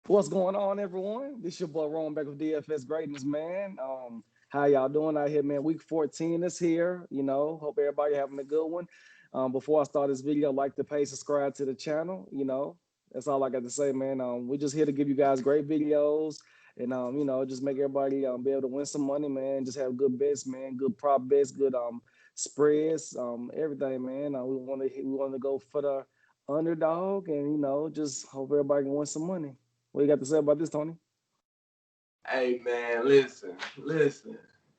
What's going on, everyone? This your boy Ron back with DFS Greatness, man. How y'all doing out here, man? Week 14 is here. Hope everybody having a good one. Before I start this video, like the page, subscribe to the channel. That's all I got to say, man. We're just here to give you guys great videos and just make everybody be able to win some money, man. Just have good bets, man. Good prop bets, good spreads, everything, man. We want to go for the underdog, and just hope everybody can win some money. What you got to say about this, Tony? Hey man, listen.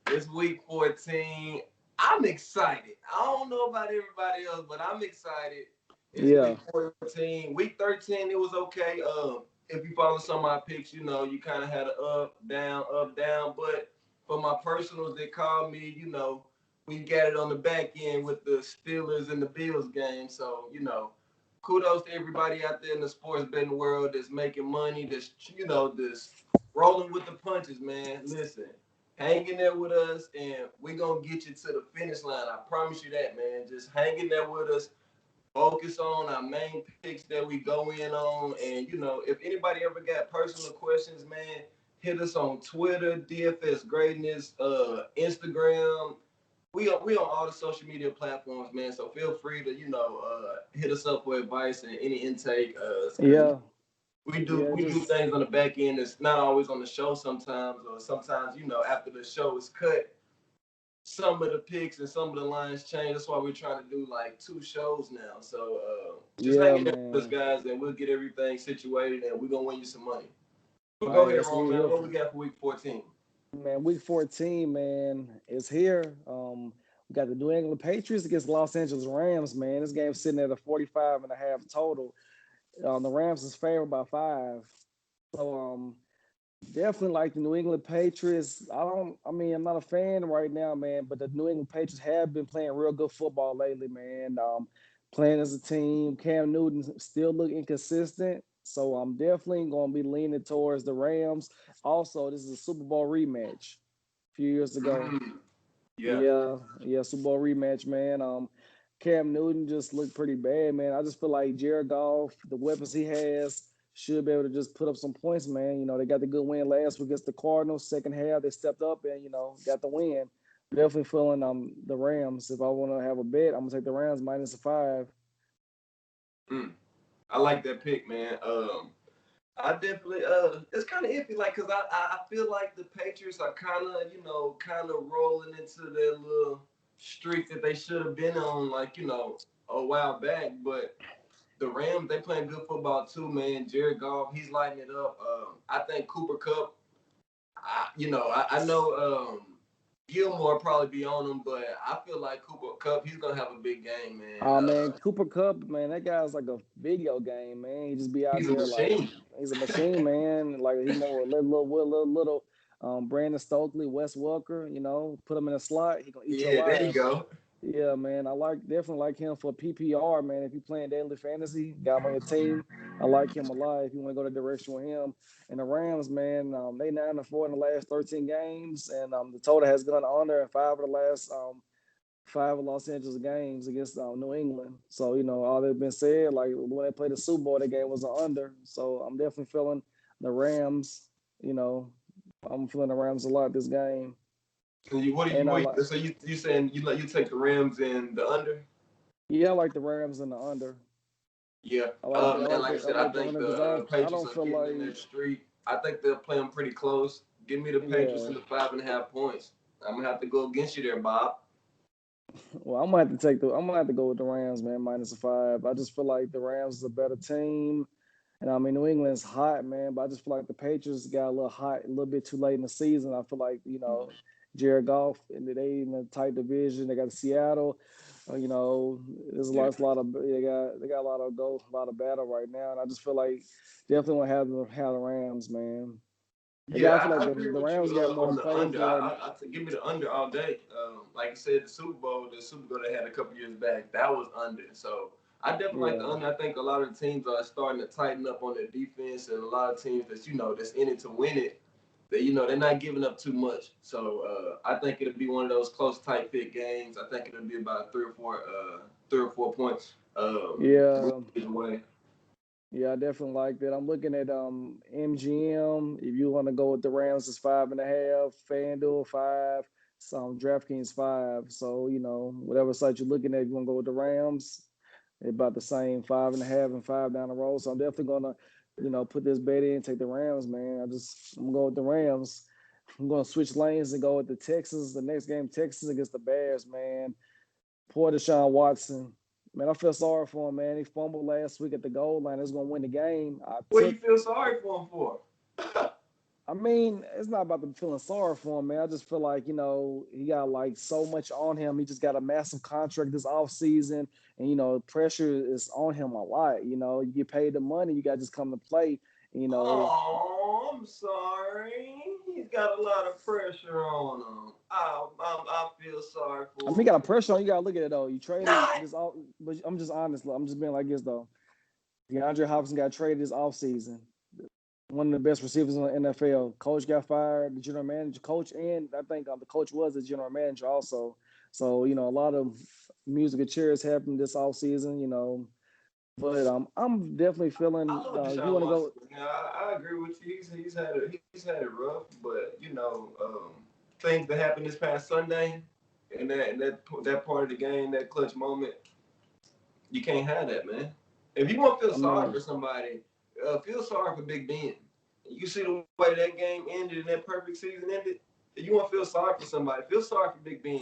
It's week 14. I'm excited. I don't know about everybody else, but I'm excited. It's Yeah, week 14. Week 13, it was okay. If you follow some of my picks, you kind of had an up, down. But for my personals that called me, we got it on the back end with the Steelers and the Bills game. So, kudos to everybody out there in the sports betting world that's making money, that's rolling with the punches, man. Listen, hang in there with us, and we're going to get you to the finish line. I promise you that, man. Just hang in there with us. Focus on our main picks that we go in on. And, if anybody ever got personal questions, man, hit us on Twitter, DFS Greatness, Instagram. We on all the social media platforms, man. So feel free to, hit us up for advice and any intake. Because yeah, we do yeah. we do Just things on the back end that's not always on the show sometimes, or sometimes after the show is cut, some of the picks and some of the lines change. That's why we're trying to do like two shows now. So just hang yeah, in there with us, man. guys, and we'll get everything situated, and we're gonna win you some money. But go Hey, ahead, that's what Ron, we man. here What for. we got for week 14? Man, week 14, man, is here. We got the New England Patriots against Los Angeles Rams, man. This game's sitting at a 45.5 total. The Rams is favored by 5. So definitely like the New England Patriots. I'm not a fan right now, man, but the New England Patriots have been playing real good football lately, man. Playing as a team. Cam Newton still look inconsistent. So I'm definitely going to be leaning towards the Rams. Also, this is a Super Bowl rematch a few years ago. Mm, yeah. Yeah, yeah, Super Bowl rematch, man. Cam Newton just looked pretty bad, man. I just feel like Jared Goff, the weapons he has, should be able to just put up some points, man. They got the good win last week against the Cardinals. Second half, they stepped up and got the win. Definitely feeling the Rams. If I want to have a bet, I'm gonna take the Rams minus a 5. Mm. I like that pick, man. I definitely it's kind of iffy, like, cause I feel like the Patriots are kind of rolling into their little streak that they should have been on, like, a while back. But the Rams, they playing good football too, man. Jared Goff, he's lighting it up. I think Cooper Cup, I know Gilmore probably be on him, but I feel like Cooper Cup, he's gonna have a big game, man. Oh man, Cooper Cup, man, that guy's like a video game, man. He just be out He's a there like machine. he's a machine, man. Like he more a little Brandon Stokely, Wes Welker, put him in a slot, he gonna eat you Yeah, there you alive. go. Yeah, man, I definitely like him for PPR, man. If you're playing daily fantasy, got him on your team. I like him a lot. If you want to go the direction with him, and the Rams, man, they 9-4 in the last 13 games, and the total has gone under in 5 of Los Angeles games against New England. So all that been said, like when they played the Super Bowl, the game was an under. So I'm definitely feeling the Rams. You know, I'm feeling the Rams a lot this game, And you, what do and you, I what, like so you saying you take the Rams and the under? yeah, I like the Rams in the under. Yeah, man. Like I I said, I like the think under the because I Patriots don't are feel getting in like their streak. I think they'll play them pretty close. Give me the Patriots yeah. in the 5.5 points. I'm gonna have to go against you there, Bob. Well, I'm gonna have to go with the Rams, man, minus a 5. I just feel like the Rams is a better team. And I mean, New England's hot, man, but I just feel like the Patriots got a little hot a little bit too late in the season. I feel like, Jared Goff and they in a tight division. They got Seattle. There's Yeah, a lot of they got a lot of a lot of battle right now, and I just feel like definitely want to have the Rams, man. They yeah. got I feel like I agree the with you Rams got more on the under. playmakers right now. Give me the under all day. Like you said, the Super Bowl they had a couple years back, that was under. So I definitely like the Yeah, under. I think a lot of the teams are starting to tighten up on their defense, and a lot of teams that's in it to win it. They're not giving up too much. So I think it'll be one of those close, tight fit games. I think it'll be about 3 or 4 points. yeah. Either way. Yeah, I definitely like that. I'm looking at MGM. If you want to go with the Rams, it's 5.5. FanDuel 5. Some DraftKings 5. So whatever site you're looking at, if you want to go with the Rams, it's about the same 5.5 and 5 down the road. So I'm definitely gonna put this bet in, take the Rams, man. I'm gonna go with the Rams. I'm gonna switch lanes and go with the Texans. The next game, Texans against the Bears, man. Poor Deshaun Watson. Man, I feel sorry for him, man. He fumbled last week at the goal line. He was gonna win the game. What you feel sorry for him for? I mean, it's not about the feeling sorry for him, man. I just feel like, he got like so much on him. He just got a massive contract this offseason, and pressure is on him a lot. You get paid the money, you got to just come to play. You know, Oh, I'm sorry. He's got a lot of pressure on him. I feel sorry I mean, for he him. got a pressure on you. Got to look at it though. You traded Not. this off, but I'm just honest. I'm just being like this though. DeAndre Hopkins got traded this offseason. One of the best receivers in the NFL. Coach got fired, the general manager, coach, and I think the coach was the general manager also. So, a lot of musical chairs happened this offseason. But I'm definitely I feeling love if you Deshaun want to Watson. go, Yeah, I agree with you. He's had it rough, but things that happened this past Sunday, and that part of the game, that clutch moment, you can't have that, man. If you want to feel I sorry mean, for somebody, feel sorry for Big Ben. You see the way that game ended and that perfect season ended. If you want to feel sorry for somebody, feel sorry for Big Ben.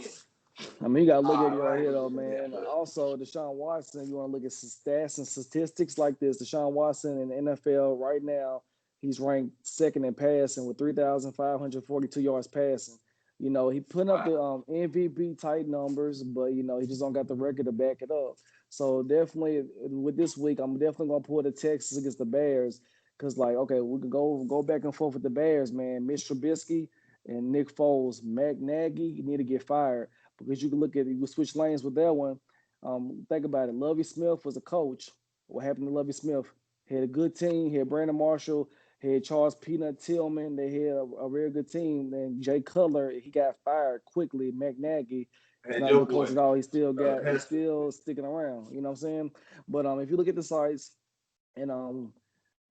you got to look at All it right right, here, though, doing that, man. but Also, Deshaun Watson, you want to look at stats and statistics like this. Deshaun Watson in the NFL right now, he's ranked second in passing with 3,542 yards passing. He putting up the wow. MVP type numbers, but he just don't got the record to back it up. So definitely with this week, I'm definitely gonna pull the Texans against the Bears because like okay, we can go back and forth with the Bears, man. Mitch Trubisky and Nick Foles, Matt Nagy need to get fired because you can look at it, you can switch lanes with that one. Think about it. Lovey Smith was a coach. What happened to Lovey Smith? He had a good team. He had Brandon Marshall. He had Charles Peanut Tillman. They had a real good team. Then Jay Cutler, he got fired quickly. McNaghy is And not a your good boy coach at all. He's Hester. still sticking around. You know what I'm saying? But if you look at the sites and 1.5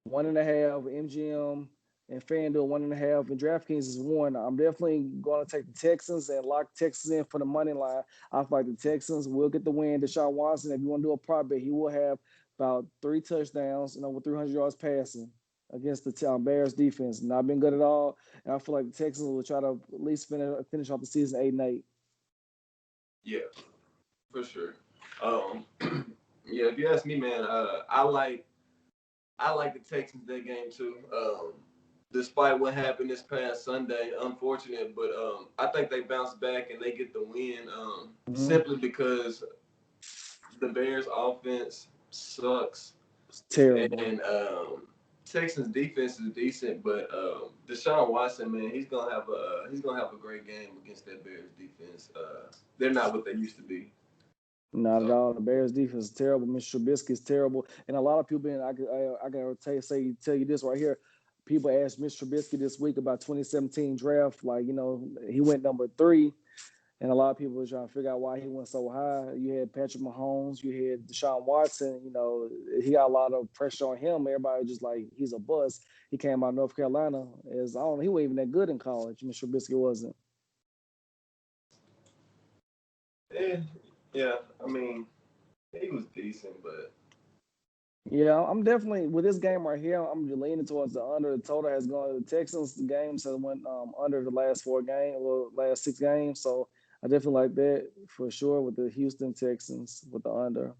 MGM and FanDuel 1.5 and DraftKings is 1. I'm definitely going to take the Texans and lock Texas in for the money line. I feel like the Texans will get the win. Deshaun Watson, if you want to do a prop bet, he will have about 3 touchdowns and over 300 yards passing against the Bears defense. Not been good at all, and I feel like the Texans will try to at least finish off the season 8-8. Yeah, for sure. Um, yeah, if you ask me, man, I like the Texans that game too. Despite what happened this past Sunday, unfortunate, but I think they bounce back and they get the win. Mm-hmm. Simply because the Bears' offense sucks It's terrible. and Texans' defense is decent, but Deshaun Watson, man, he's gonna have a great game against that Bears defense. They're not what they used to be. Not at So all. The Bears defense is terrible. Mr. Trubisky is terrible, and a lot of people. I gotta tell you this right here. People asked Mr. Trubisky this week about 2017 draft. Like he went number 3, and a lot of people were trying to figure out why he went so high. You had Patrick Mahomes, you had Deshaun Watson. He got a lot of pressure on him. Everybody was just like he's a bust. He came out of North Carolina as I don't know. He wasn't even that good in college. Mr. Trubisky wasn't. yeah, yeah. I mean, he was decent, but Yeah, I'm definitely with this game right here. I'm leaning towards the under. The total has gone. The Texans games have went under the last 4 games, or last 6 games. So I definitely like that for sure with the Houston Texans with the under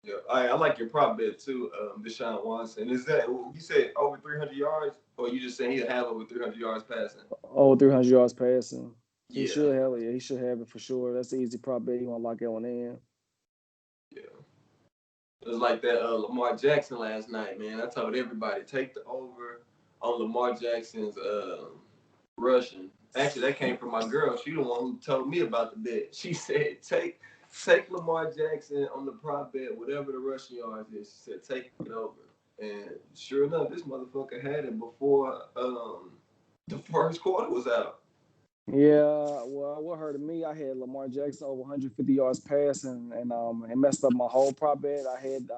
yeah, I like your prop bet too, Deshaun Watson. Is that you said over 300 yards, or you just saying he'll have over 300 yards passing? over 300 yards passing. He Yeah, should have it. Yeah, he should have it for sure. That's the easy prop bet. You want to lock that one in. yeah. It was like that Lamar Jackson last night, man. I told everybody take the over on Lamar Jackson's rushing. Actually, that came from my girl. She the one who told me about the bet. She said take Lamar Jackson on the prop bet, whatever the rushing yards is. She said take it over. And sure enough, this motherfucker had it before the first quarter was out. Yeah, well, what hurt me, I had Lamar Jackson over 150 yards passing, and it messed up my whole prop bet. I had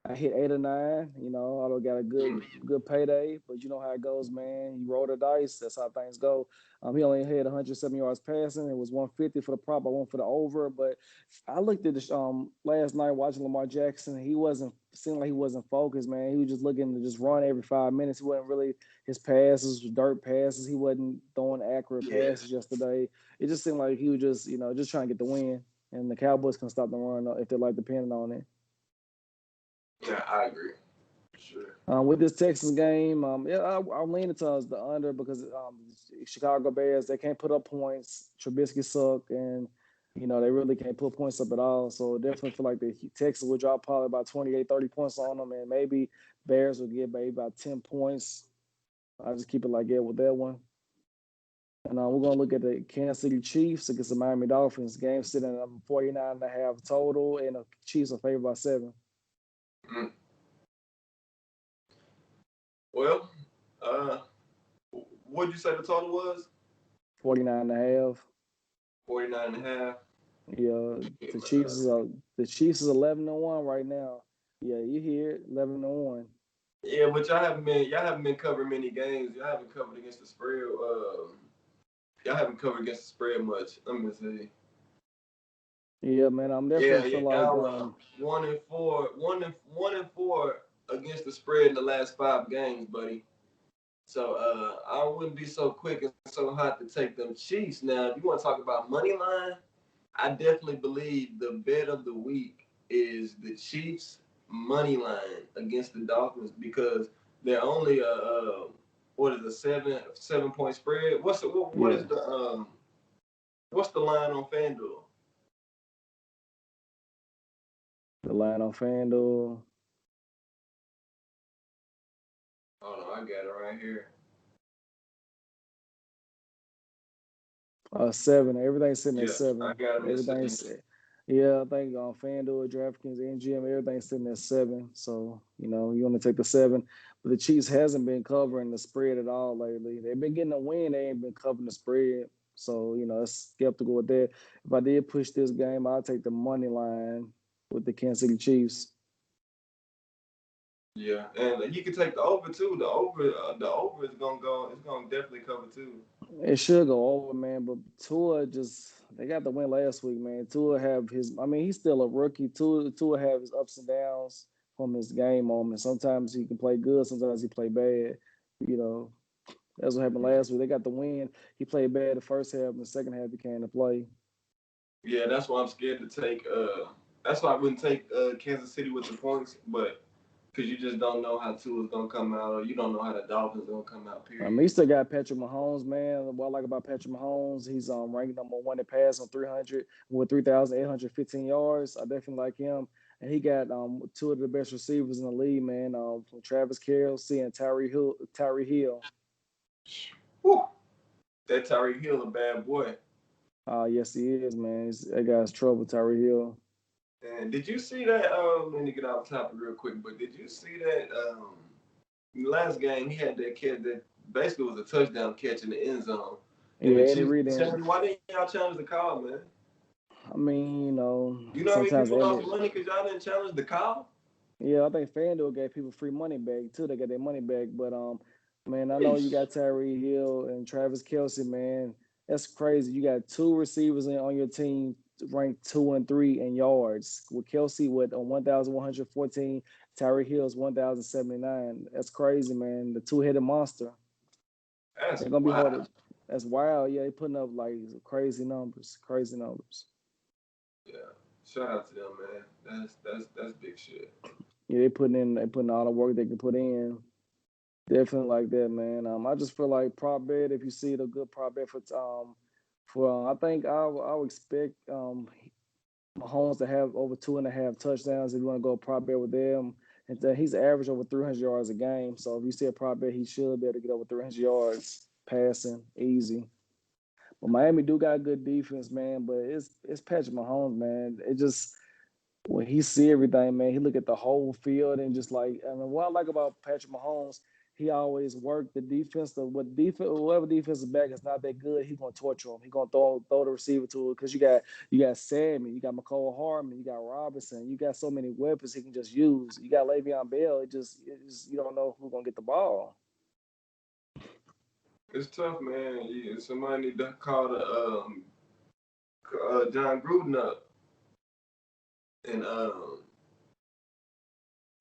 I hit 8 or 9. I got a Mm. good payday, but you know how it goes, man. You roll the dice. That's how things go. He only had 107 yards passing. It was 150 for the prop. I went for the over, but I looked at the last night watching Lamar Jackson. He wasn't seemed like he wasn't focused, man. He was just looking to just run every 5 minutes. He wasn't really his passes was dirt passes. He wasn't throwing accurate Yeah, passes yesterday. It just seemed like he was just just trying to get the win. And the Cowboys can stop the run if they're like depending on it. yeah, I agree. Sure. With this Texas game, yeah, I'm leaning towards the under because Chicago Bears they can't put up points. Trubisky suck, and they really can't put points up at all. So definitely feel like the Texas will drop probably about 28, 30 points on them, and maybe Bears will get maybe about 10 points. I just keep it like that with that one. And we're gonna look at the Kansas City Chiefs against the Miami Dolphins. Game sitting at 49.5 total, and the Chiefs are favored by 7. Mm. Well, uh, what'd you say the total was? 49 and a half. 49 and a half. Yeah, Yeah, the man. Chiefs is 11-1 right now. Yeah, you hear it, 11-1. Yeah, but y'all haven't been covering many games. Y'all haven't covered against the spread. Y'all haven't covered against the spread much. Let me see. Yeah, man, I'm definitely Yeah, feel yeah, like y'all 1-4, 1-4 against the spread in the last 5 games, buddy. So I wouldn't be so quick and so hot to take them Chiefs. Now, if you want to talk about money line, I definitely believe the bet of the week is the Chiefs money line against the Dolphins because they're only what is a 7 point spread? What yeah, is what's the line on FanDuel? the line on FanDuel. Hold on, I got it right here. 7. Everything's sitting at Yeah, I 7. got them at Everything's yeah, I think on FanDuel, DraftKings, MGM, everything's sitting at 7. So, you want to take the 7. But the Chiefs hasn't been covering the spread at all lately. They've been getting a win, they ain't been covering the spread. So, it's skeptical with that. If I did push this game, I'll take the money line with the Kansas City Chiefs. Yeah, and you can take the over too. The over is gonna go. It's gonna definitely cover too. It should go over, man. But Tua just they got the win last week, man. Tua have his I mean, he's still a rookie. Tua have his ups and downs from his game moment. Sometimes he can play good, sometimes he play bad. You know, that's what happened last week. They got the win. He played bad the first half, and the second half he came to play. Yeah, that's why I'm scared to take. That's why I wouldn't take Kansas City with the points, but because you just don't know how Tua's gonna come out, or you don't know how the Dolphins gonna come out. He Period. still got Patrick Mahomes, man. What I like about Patrick Mahomes, he's ranked number one in pass on 300 with 3,815 yards. I definitely like him. And he got two of the best receivers in the league, man. From Travis Kelce and Tyree Hill. Tyree Hill. Whew. That Tyreek Hill a bad boy. Yes, he is, man. That guy's trouble, Tyree Hill. And did you see that? Let me get off topic real quick, but did you see that? Last game he had that catch that basically was a touchdown catch in the end zone, and Yeah, the Andy Chiefs Reid. challenged. Why didn't y'all challenge the call, man? I mean, You know how many sometimes people Andy. lost money because y'all didn't challenge the call? Yeah, I think FanDuel gave people free money back too. They got their money back, but man, I know you got Tyree Hill and Travis Kelce, man. That's crazy. You got two receivers on your team ranked 2 and 3 in yards. With Kelce with 1,114, Tyree Hill's 1,079. That's crazy, man. The two-headed monster. That's They're gonna be hard wild. to. That's wild. Yeah, they putting up like crazy numbers. Crazy numbers. Yeah, shout out to them, man. That's big shit. Yeah, they putting all the work they can put in. Definitely like that, man. I just feel like prop bet. If you see it, a good prop bet for I think I would expect Mahomes to have over 2.5 touchdowns. If you want to go prop bet with them, and he's average over 300 yards a game. So if you see a prop bet, he should be able to get over 300 yards passing easy. But Miami do got good defense, man. But it's Patrick Mahomes, man. It just when he see everything, man, he look at the whole field and just like, I mean, what I like about Patrick Mahomes, he always worked the defense. Whoever defensive back is not that good, he's gonna torture him. He's gonna throw the receiver to it because you got Sammy, you got McCole Hardman, you got Robinson, you got so many weapons he can just use. You got Le'Veon Bell. It just you don't know who's gonna get the ball. It's tough, man. Somebody need to call the John Gruden up and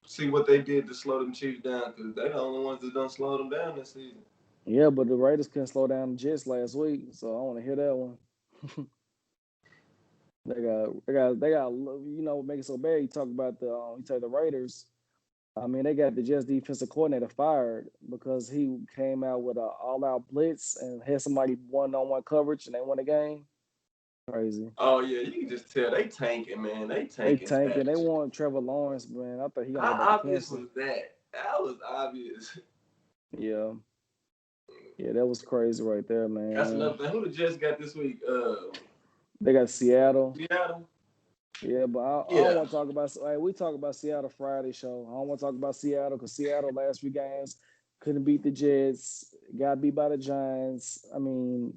see what they did to slow them Chiefs down because they're the only ones that don't slow them down this season. Yeah, but the Raiders couldn't slow down the Jets last week, so I want to hear that one. They got. Make it so bad. You take the Raiders. I mean, they got the Jets defensive coordinator fired because he came out with an all-out blitz and had somebody one-on-one coverage and they won the game. Crazy. Oh yeah, you can just tell they tanking, man. They They tanking tanking. They fast. want Trevor Lawrence, man. I thought he gonna go back How to obvious Clemson. was that? That was obvious. Yeah, yeah, that was crazy right there, That's man. another thing. Who the Jets got this week? They got Seattle. Seattle. Yeah, but I don't Yeah. want to talk about. Hey, we talk about Seattle Friday show. I don't want to talk about Seattle because Seattle last few games couldn't beat the Jets. Got beat by the Giants. Well,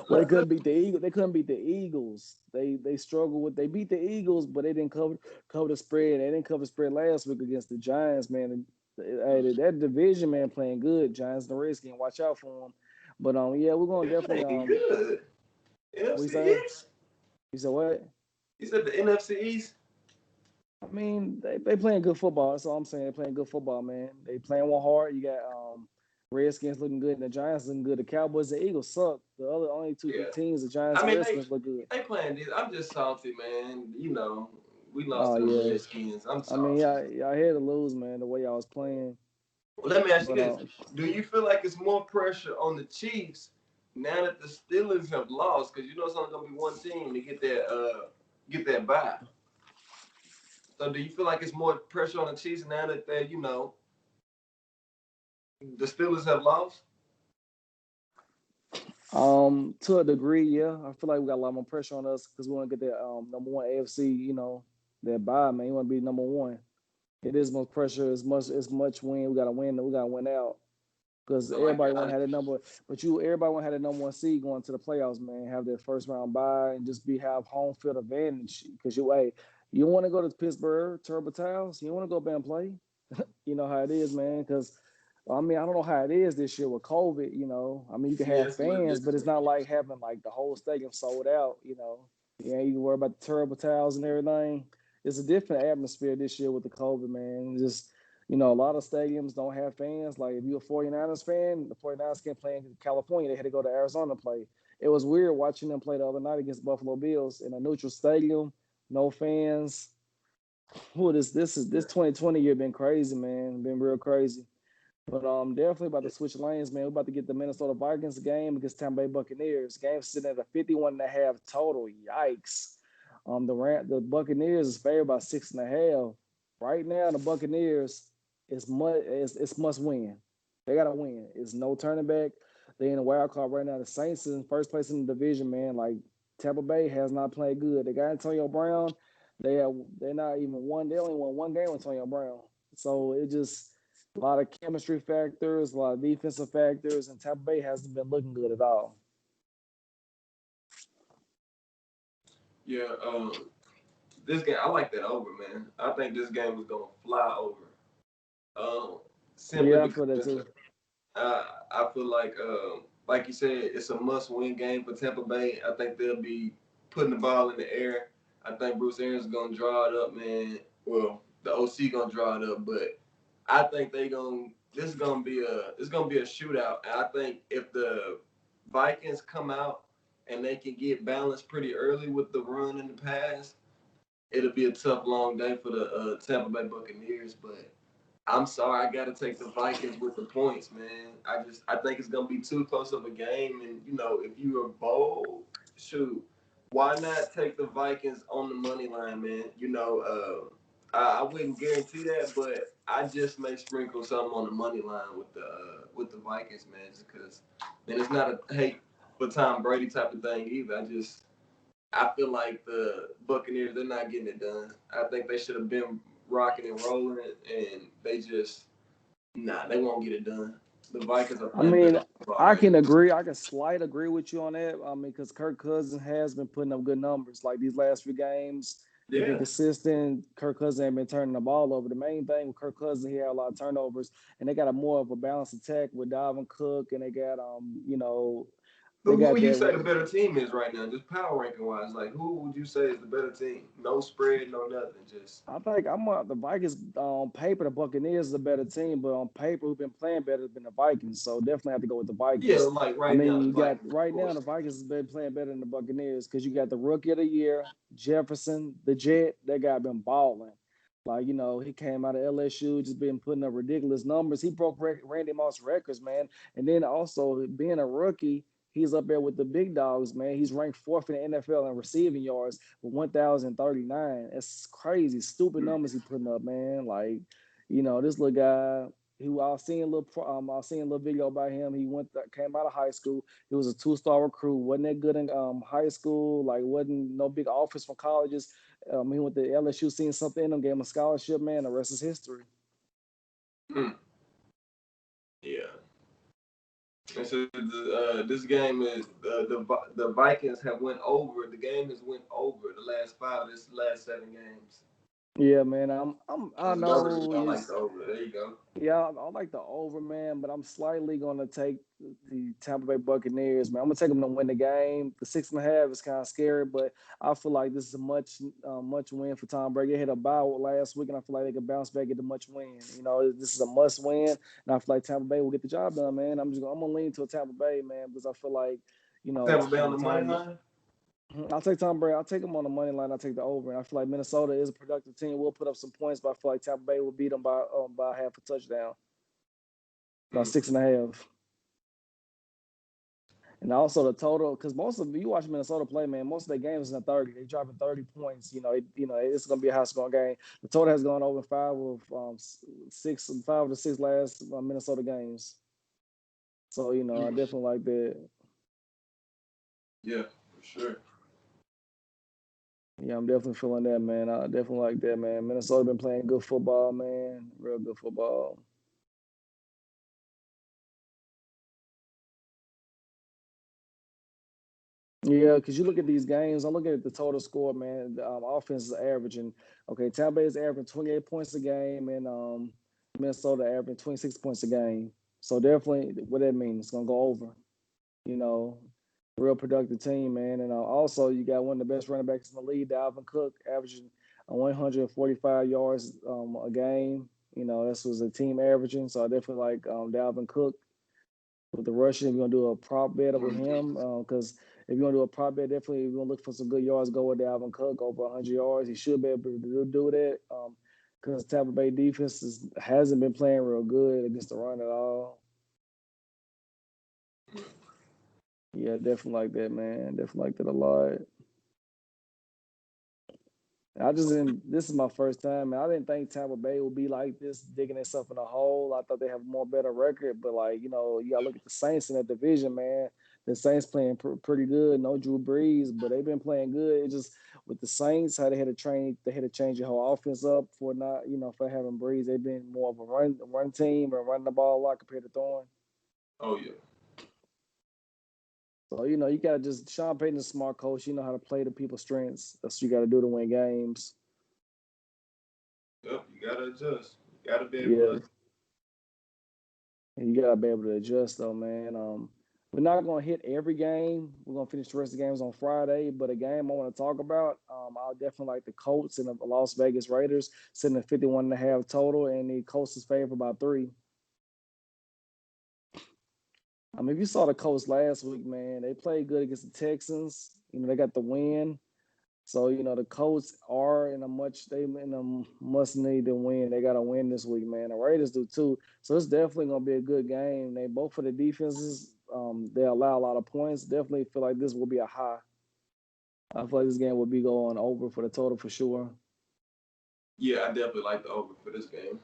they couldn't beat the Eagles. They couldn't beat the Eagles. They struggled with. They beat the Eagles, but they didn't cover the spread. They didn't cover the spread last week against the Giants, man. And, hey, that division, man, playing good. Giants and the Redskins, watch out for them. But yeah, we're gonna They're definitely playing good. we NFC say. East. You said what? You said the NFC East. I mean, they playing good football. That's all I'm saying. They playing good football, man. They playing one hard. You got Redskins looking good and the Giants looking good. The Cowboys and Eagles suck. The other only two Yeah. teams, the Giants I and mean Redskins look good. they playing this. I'm just salty, man. We lost Oh to the yeah. Redskins. I'm I mean, salty. y'all had to lose, man, the way y'all was playing. Well, let me ask you But this: do you feel like it's more pressure on the Chiefs now that the Steelers have lost? Because it's only gonna be one team to get that bye. So, do you feel like it's more pressure on the Chiefs now that the Steelers have lost? to a degree, yeah. I feel like we got a lot more pressure on us because we want to get that number one AFC, that bye, man. You want to be number one. It is much pressure, as much win. We gotta win out. Because So, like, everybody want to have a number, everybody want to have the number one seed going to the playoffs, man. Have their first round bye and just have home field advantage. Because you want to go to Pittsburgh, Turbo Towels, you want to go back and play. You know how it is, man. Because I don't know how it is this year with COVID. You can yeah, have it's a little fans, but it's different. not like having like the whole stadium sold out. Yeah, you can worry about the Turbo Towels and everything. It's a different atmosphere this year with the COVID, man. A lot of stadiums don't have fans. Like if you're a 49ers fan, the 49ers can't play in California. They had to go to Arizona to play. It was weird watching them play the other night against Buffalo Bills in a neutral stadium, no fans. This 2020 year been crazy, man. Been real crazy. But definitely about to switch lanes, man. We're about to get the Minnesota Vikings game against Tampa Bay Buccaneers. Game sitting at a 51.5 total. Yikes. The Buccaneers is favored by 6.5. Right now, the Buccaneers it's must win. They gotta win. It's no turning back. They in the wild card right now. The Saints is in first place in the division, man. Like Tampa Bay has not played good. They got Antonio Brown. They're not even one. They only won one game with Antonio Brown. So it just a lot of chemistry factors, a lot of defensive factors, and Tampa Bay hasn't been looking good at all. Yeah, this game I like that over, man. I think this game is gonna fly over. Simply Yeah, I feel that because too. I feel like you said, it's a must-win game for Tampa Bay. I think they'll be putting the ball in the air. I think Bruce Arians is gonna draw it up, man. Well, the OC gonna draw it up, but I think they gonna. This gonna be a shootout. And I think if the Vikings come out and they can get balanced pretty early with the run and the pass, it'll be a tough, long day for the Tampa Bay Buccaneers. But I'm sorry, I got to take the Vikings with the points, man. I think it's gonna be too close of a game, and if you are bold, shoot, why not take the Vikings on the money line, man? I wouldn't guarantee that, but I just may sprinkle something on the money line with the Vikings, man, just because. And it's not a hate for Tom Brady type of thing either. I feel like the Buccaneers, they're not getting it done. I think they should have been rocking and rolling, and they just Nah, they won't get it done. The Vikings are I playing mean, better football I right can now. agree. I can slight agree with you on that. I mean, because Kirk Cousins has been putting up good numbers. Like these last few games, he's been Yeah. consistent. Kirk Cousins ain't been turning the ball over. The main thing with Kirk Cousins, he had a lot of turnovers, and they got a more of a balanced attack with Dalvin Cook, and they got they Who got would you that. say the better team is right now? Just power ranking wise, like who would you say is the better team? No spread, no nothing. Just I think the Vikings on paper. The Buccaneers is a better team, but on paper, who've been playing better than the Vikings. So definitely have to go with the yeah, Vikings. like I right mean, now the you got Vikings, of right now course. the Vikings has been playing better than the Buccaneers because you got the Rookie of the Year, Jefferson, the Jet. That guy been balling. Like he came out of LSU, just been putting up ridiculous numbers. He broke Randy Moss records, man. And then also being a rookie, he's up there with the big dogs, man. He's ranked fourth in the NFL in receiving yards with 1,039. That's crazy, stupid numbers he putting up, man. Like, this little guy. I was seeing a little video about him. Came out of high school. He was a two-star recruit. Wasn't that good in high school. Like, wasn't no big offers from colleges. He went to LSU, seen something in him, gave him a scholarship. Man, the rest is history. Mm. Yeah. And so this game is the Vikings have went over. The game has went over the last five. This last 7 games. Yeah, man. I And numbers, know I like it's the over. There you go. Yeah, I like the over, man, but I'm slightly gonna take the Tampa Bay Buccaneers, man. I'm gonna take them to win the game. The 6.5 is kind of scary, but I feel like this is a much win for Tom Brady. They hit a bye last week, and I feel like they can bounce back, get the much win. This is a must win, and I feel like Tampa Bay will get the job done, man. I'm gonna lean to a Tampa Bay, man, because I feel like Tampa Bay on the money Tom. line. I'll take Tom Brady. I'll take him on the money line. I'll take the over. And I feel like Minnesota is a productive team. We'll put up some points, but I feel like Tampa Bay will beat them by half a touchdown, about Mm. 6.5. And also the total, because most of you watch Minnesota play, man, most of their games is in 30. They dropping 30 points. It's gonna be a high scoring game. The total has gone over five of the six last Minnesota games. So I Mm. definitely like that. Yeah, for sure. Yeah, I'm definitely feeling that, man. I definitely like that, man. Minnesota been playing good football, man. Real good football. Yeah, because you look at these games, I'm looking at the total score, man. The offense is averaging. Okay, Tampa Bay is averaging 28 points a game, and Minnesota averaging 26 points a game. So definitely, what that means, it's gonna go over. You know, Real productive team, man. And also, you got one of the best running backs in the league, Dalvin Cook, averaging 145 yards a game. This was a team averaging. So I definitely like Dalvin Cook with the rushing. If you're gonna do a prop bet with Mm. him, because if you're gonna do a prop bet, definitely if you're gonna look for some good yards, go with Dalvin Cook over 100 yards. He should be able to do that. Because Tampa Bay defense hasn't been playing real good against the run at all. Yeah, definitely like that, man. Definitely like that a lot. I just didn't. This is my first time, and I didn't think Tampa Bay would be like this, digging itself in a hole. I thought they have a more better record, but you gotta look at the Saints in that division, man. The Saints playing pretty good. No Drew Brees, but they've been playing good. It just with the Saints, how they had to change the whole offense up for not, for having Brees. They've been more of a run team and running the ball a lot compared to throwing. Oh yeah. So you gotta just Sean Payton's a smart coach. You know how to play to people's strengths. That's what you gotta do to win games. Yep. You gotta adjust. You gotta be able Yeah. to. And you gotta be able to adjust though, man. We're not gonna hit every game. We're gonna finish the rest of the games on Friday. But a game I want to talk about, I'll definitely like the Colts and the Las Vegas Raiders sitting at 51.5 total, and the Colts is favored by 3. I mean, if you saw the Colts last week, man, they played good against the Texans. They got the win. So the Colts are in a must need to win. They got to win this week, man. The Raiders do too. So it's definitely gonna be a good game. They both for the defenses. They allow a lot of points. Definitely feel like this will be a high. I feel like this game will be going over for the total for sure. Yeah, I definitely like the over for this game.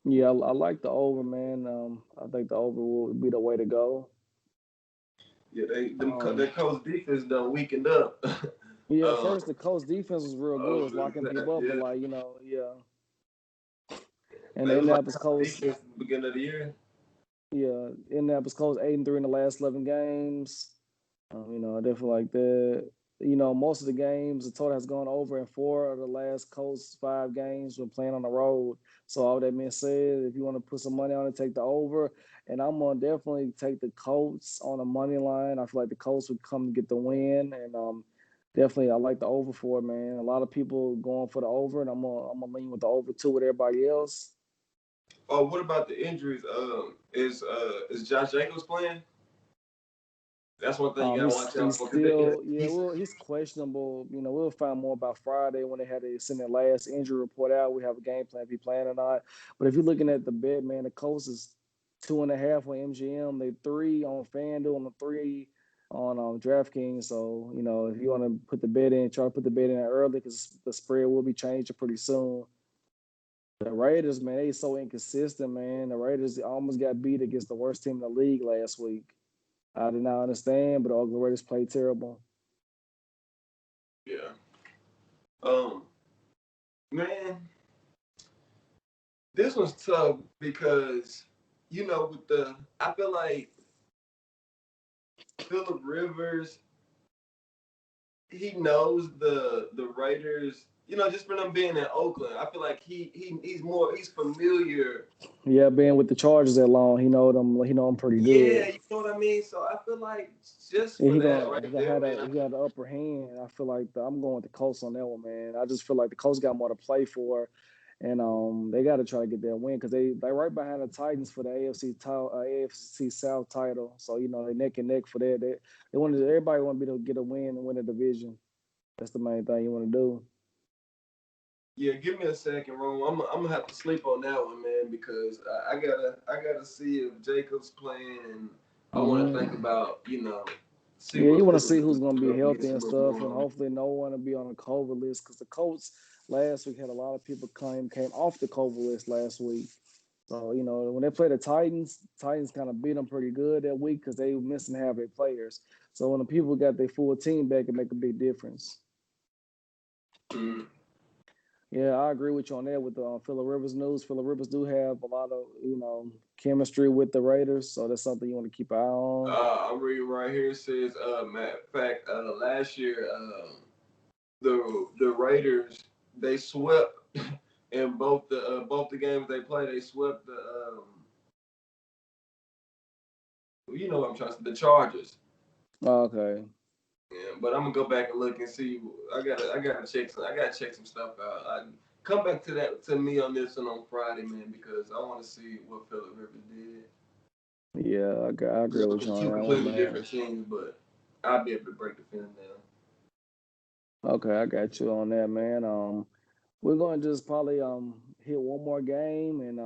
Yeah, I like the over, man. I think the over will be the way to go. Yeah, Um, their coach defense done weakened up. yeah, at first the Colts defense was real good, was locking people up, but Yeah. yeah. And They the was like Indianapolis Colts, defense at the beginning of the year. yeah, Indianapolis Colts 8-3 in the last 11 games. I definitely like that. Most of the games, the total has gone over in four of the last Colts 5 games when playing on the road. So all that being said, if you want to put some money on it, take the over. And I'm gonna definitely take the Colts on the money line. I feel like the Colts would come get the win, and definitely I like the over for it, man. A lot of people going for the over, and I'm gonna lean with the over too with everybody else. Oh, what about the injuries? Is Josh Jacobs playing? That's one thing you gotta watch out He's for because still, yeah, well, he's questionable. We'll find more about Friday when they had to send their last injury report out. We have a game plan if he playing or not. But if you're looking at the bet, man, the Colts is 2.5 on MGM. They 3 on FanDuel and the 3 on DraftKings. So if you want to put the bet in, try to put the bet in early because the spread will be changing pretty soon. The Raiders, man, they so inconsistent, man. The Raiders almost got beat against the worst team in the league last week. I did not understand, but the Oakland Raiders played terrible. yeah. Um, man, this was tough because with I feel like Phillip Rivers, he knows the Raiders. Just for them being in Oakland, I feel like he's familiar. Yeah, being with the Chargers that long, he know them. He know them pretty Yeah, good. you know what I mean. So I feel like just Yeah, for he that gonna right there, man. he got the upper hand. I feel like I'm going with the Colts on that one, man. I just feel like the Colts got more to play for, and they got to try to get that win because they right behind the Titans for the AFC South title. So they neck and neck for that. They wanted everybody want to be to get a win and win a division. That's the main thing you want to do. Yeah, give me a second, Ron. I'm gonna have to sleep on that one, man, because I gotta see if Jacobs playing, and I want to think Hmm. about see Yeah, you what want to Phillip see is who's going to be up healthy against and and what's stuff, going and on. hopefully no one will be on the COVID list because the Colts last week had a lot of people came off the COVID list last week. So when they play the Titans kind of beat them pretty good that week because they were missing half their players. So when the people got their full team back, it make a big difference. Mm. Yeah, I agree with you on that with the Phillip Rivers news. Phillip Rivers do have a lot of chemistry with the Raiders, so that's something you want to keep an eye on. I'm reading right here. It says, matter of fact, last year, the Raiders they swept in both the games they played. They swept you know what I'm trying to say, the Chargers. Okay. Yeah, but I'm gonna go back and look and see. I gotta check some stuff out. Come back to me on this one on Friday, man, because I want to see what Phillip Rivers did. Yeah, I agree with you It's on two that one, completely man. different teams, but I'll be able to break the film down. Okay, I got you on that, man. We're gonna just probably hit one more game and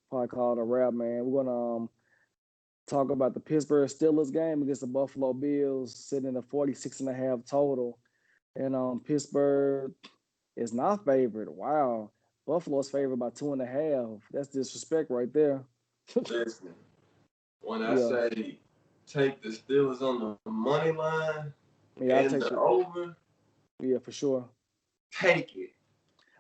probably call it a wrap, man. We're gonna talk about the Pittsburgh Steelers game against the Buffalo Bills, sitting at 46.5 total. And Pittsburgh is not favored. Wow. Buffalo's favored by 2.5. That's disrespect right there. Listen, when I Yeah. say take the Steelers on the money line Yeah, I and take the the over, yeah for sure. take it.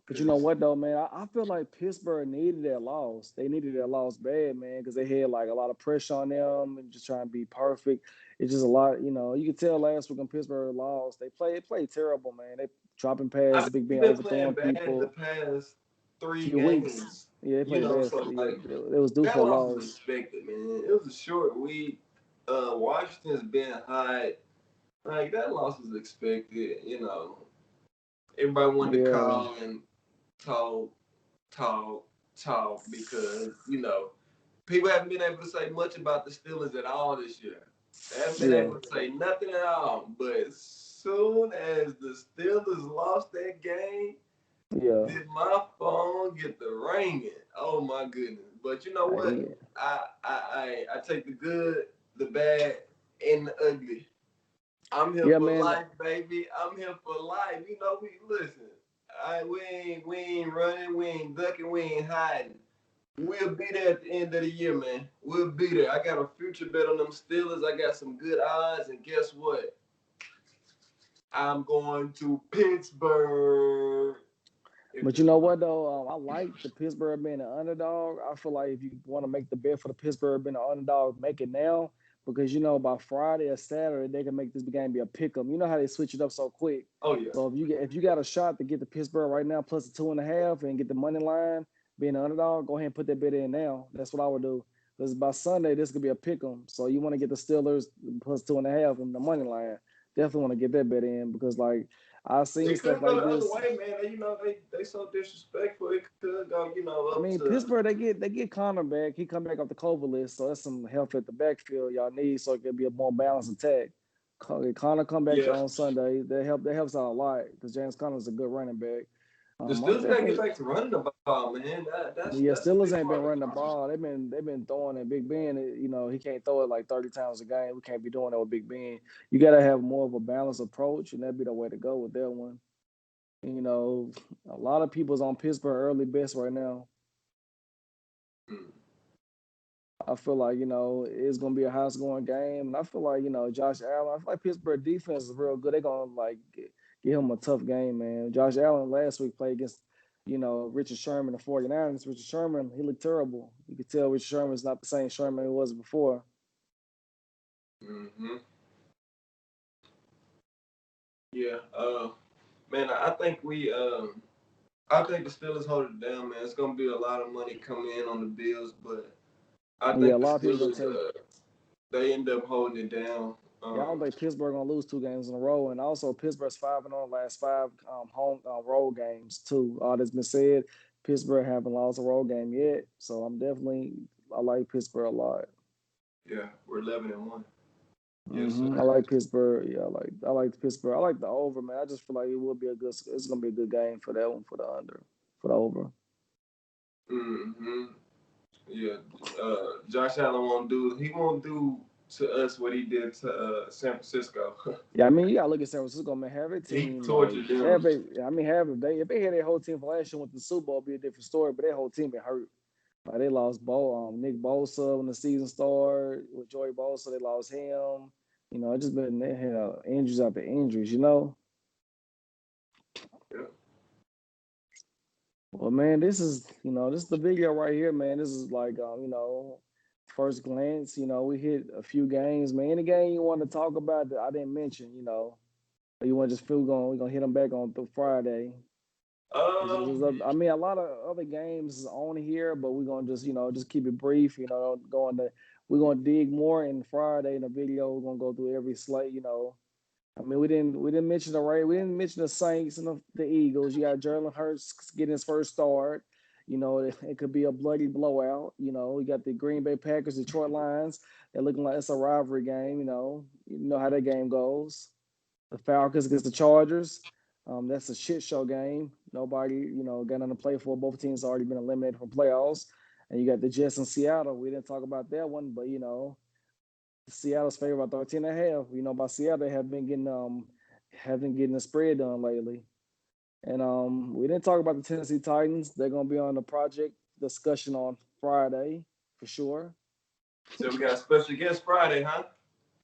But you know Cause what though, man? I feel like Pittsburgh needed that loss. They needed that loss bad, man, because they had like a lot of pressure on them and just trying to be perfect. It's just a lot, you could tell last week when Pittsburgh lost, they played terrible, man. They dropping I passes, mean, Big Ben we've been playing overthrowing bad the people. past three Few weeks. games. Yeah, they played bad. So Yeah, like they was due that for a loss was loss. expected, man. It was a short week. Washington's been hot. Like that loss was expected. Everybody wanted to Yeah, call and talk, talk, talk because people haven't been able to say much about the Steelers at all this year. They haven't been yeah, able to say nothing at all. But as soon as the Steelers lost that game, yeah. did my phone get the ringing? Oh my goodness! But you know what? Yeah, I take the good, the bad, and the ugly. I'm here yeah, for man. life, baby. I'm here for life. We listen. We ain't running, we ain't ducking, we ain't hiding. We'll be there at the end of the year, man. We'll be there. I got a future bet on them Steelers. I got some good odds, and guess what? I'm going to Pittsburgh. But you know what though, I like the Pittsburgh being an underdog. I feel like if you want to make the bet for the Pittsburgh being an underdog, make it now because you know by Friday or Saturday they can make this game be a pick 'em. You know how they switch it up so quick. Oh yeah. So if you got a shot to get the Pittsburgh right now plus the 2.5 and get the money line being an underdog, go ahead and put that bet in now. That's what I would do. Because by Sunday this could be a pick 'em. So you want to get the Steelers plus 2.5 and the money line. Definitely want to get that bet in because like I've seen It stuff could go like the other this. way, man. They so disrespectful. It could go, I up mean, to. Pittsburgh, they get Connor back. He come back off the COVID list, so that's some help at the backfield y'all need, so it can be a more balanced attack. Connor come back Yeah. on Sunday. That helps out a lot because James Conner's a good running back. The I'm Steelers gotta get definitely back to running the ball, man. yeah. That's a Steelers big ain't been part of running the the problem. ball. They've been throwing at Big Ben. You know he can't throw it like 30 times a game. We can't be doing that with Big Ben. You got to have more of a balanced approach, and that'd be the way to go with that one. You know, a lot of people's on Pittsburgh early best right now. Mm. I feel like, it's gonna be a high scoring game. And I feel like, Josh Allen, I feel like Pittsburgh defense is real good. They're gonna like give him a tough game, man. Josh Allen last week played against, Richard Sherman, the 49ers. Richard Sherman, he looked terrible. You could tell Richard Sherman's not the same Sherman he was before. Mm-hmm. Yeah. Man, I think the Steelers hold it down, man. It's gonna be a lot of money coming in on the Bills, but I Yeah, a think the lot of people gonna Steelers take they end up holding it down. yeah, I don't think Pittsburgh gonna lose 2 games in a row. And also Pittsburgh's 5-0 last five home road games too. All that's been said, Pittsburgh haven't lost a road game yet. So I like Pittsburgh a lot. Yeah, we're 11-1. Yes, sir. I like Pittsburgh. Yeah, I like Pittsburgh. I like the over, man. I just feel like it will be a good. It's gonna be a good game for that one for the under for the over. Mm-hmm. Yeah. Josh Allen won't do to us what he did to San Francisco. Yeah, I mean you gotta look at San Francisco, man. Have a He team like tortured them. have a. I mean have if they had their whole team for last year with the Super Bowl, it'd be a different story. But their whole team been hurt. Like they lost Nick Bosa when the season started with Joey Bosa. They lost him. It just been they had injuries after injuries. Yeah. Well, man, this is the video right here, man. This is like, first glance. We hit a few games, man. Any game you want to talk about that I didn't mention, or you want to just feel we're gonna hit them back on through Friday. I mean, a lot of other games is on here, but we're gonna just keep it brief. We're gonna dig more in Friday in the video. We're gonna go through every slate. I mean, we didn't mention the Ray, we didn't mention the Saints and the Eagles. You got Jalen Hurts getting his first start. It could be a bloody blowout. We got the Green Bay Packers, Detroit Lions. They're looking like it's a rivalry game. You know how that game goes. The Falcons against the Chargers. That's a shit show game. Nobody, got nothing to play for. Both teams already been eliminated from playoffs. And you got the Jets in Seattle. We didn't talk about that one, but Seattle's favored by 13.5. By Seattle they have been getting the spread done lately. And we didn't talk about the Tennessee Titans. They're gonna be on the project discussion on Friday for sure. So we got a special guest Friday, huh?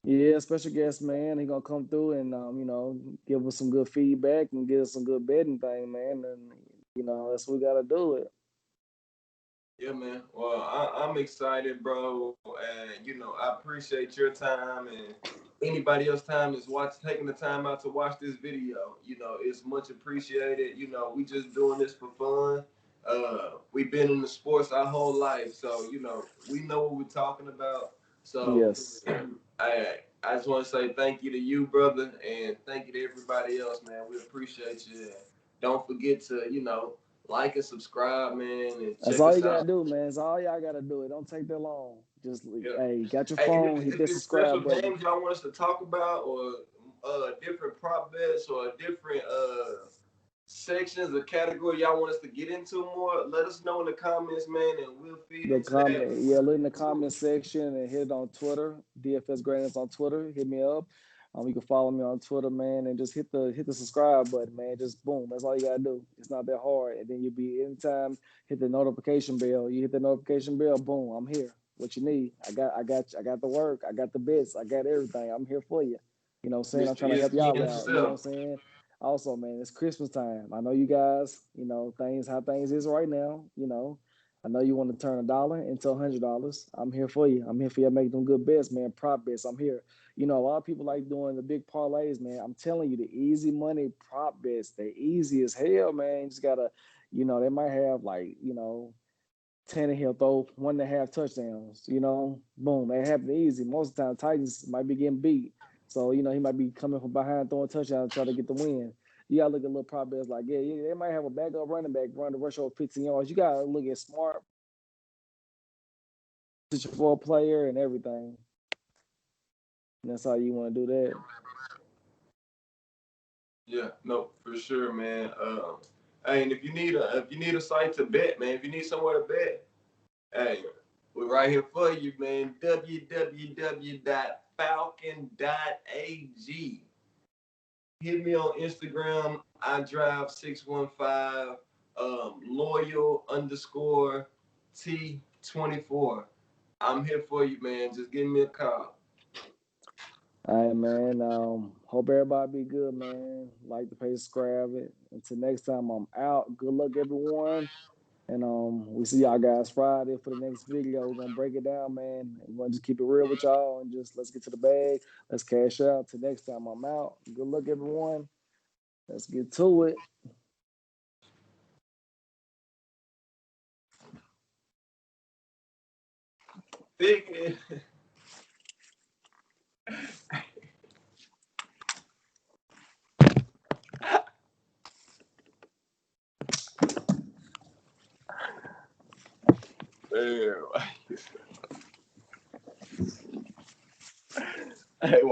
Yeah, special guest man. He gonna come through and give us some good feedback and give us some good betting thing, man. And that's what we gotta do it. Yeah, man. Well, I'm excited, bro, and I appreciate your time and anybody else's time is taking the time out to watch this video. It's much appreciated. We just doing this for fun. We've been in the sports our whole life, so we know what we're talking about. So Yes. I just want to say thank you to you, brother, and thank you to everybody else, man. We appreciate you. Don't forget to like and subscribe, man, and That's check all you us gotta out. do, man. That's all y'all gotta do. It don't take that long. Just Yeah. hey, got your Hey, and phone, hit if that there's special subscribe button. games y'all want us to talk about, or different prop bets, or different sections or category y'all want us to get into more, let us know in the comments, man, and we'll feed The into that. comment, yeah, look in the comment section and hit it on Twitter. DFS Greatness on Twitter. Hit me up. You can follow me on Twitter, man, and just hit the subscribe button, man. Just boom. That's all you gotta do. It's not that hard. And then you'll be anytime. Hit the notification bell. You hit the notification bell. Boom. I'm here. What you need? I got the work. I got the bits. I got everything. I'm here for you. You know what I'm saying? I'm Mr. trying to help y'all ESPN out. You know what I'm himself. saying? Also, man, it's Christmas time. I know you guys, things how things is right now. I know you want to turn $1 into $100. I'm here for you. I'm here for you to make them good bets, man. Prop bets. I'm here. A lot of people like doing the big parlays, man. I'm telling you, the easy money prop bets, they easy as hell, man. You just gotta, they might have like, Tannehill throw 1.5 touchdowns. Boom, that happen easy. Most of the time, Titans might be getting beat, so he might be coming from behind throwing touchdowns, try to get the win. You gotta look at little prop bets like, yeah, they might have a backup running back run the rush over 15 yards. You gotta look at smart for a player and everything. And that's how you want to do that. Yeah, no, for sure, man. Hey, and if you need a site to bet, man, if you need somewhere to bet, hey, we're right here for you, man. www.falcon.ag. Hit me on Instagram. I drive 615 loyal underscore T24. I'm here for you, man. Just give me a call. All right, man. Hope everybody be good, man. Like the page, subscribe it. Until next time, I'm out. Good luck, everyone. And we see y'all guys Friday for the next video. We're gonna break it down, man. We're gonna just keep it real with y'all and just let's get to the bag. Let's cash out. Till next time, I'm out. Good luck, everyone. Let's get to it. Big. Damn. Hey,